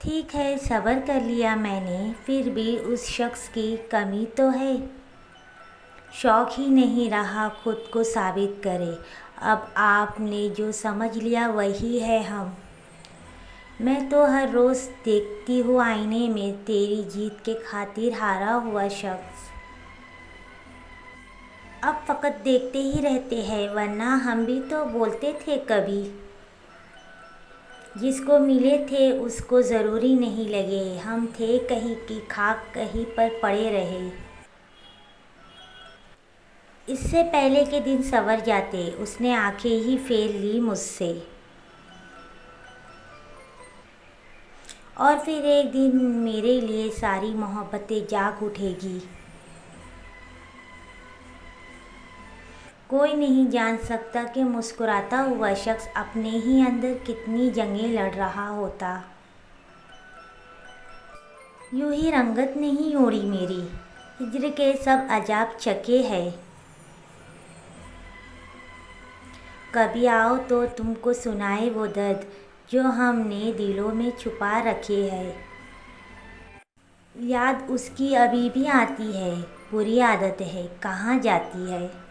ठीक है, सब्र कर लिया मैंने, फिर भी उस शख्स की कमी तो है। शौक ही नहीं रहा खुद को साबित करे। अब आपने जो समझ लिया वही है हम। मैं तो हर रोज़ देखती हूँ आईने में तेरी जीत के खातिर हारा हुआ शख्स। अब फ़कत देखते ही रहते हैं, वरना हम भी तो बोलते थे कभी। जिसको मिले थे उसको ज़रूरी नहीं लगे, हम थे कहीं की खाक कहीं पर पड़े रहे। इससे पहले के दिन संवर जाते, उसने आंखें ही फेर ली मुझसे। और फिर एक दिन मेरे लिए सारी मोहब्बतें जाग उठेगी। कोई नहीं जान सकता कि मुस्कुराता हुआ शख्स अपने ही अंदर कितनी जंगें लड़ रहा होता। यूं ही रंगत नहीं उड़ी मेरी, हिज्र के सब अजाब चके हैं। कभी आओ तो तुमको सुनाए वो दर्द जो हमने दिलों में छुपा रखे हैं। याद उसकी अभी भी आती है, बुरी आदत है कहाँ जाती है।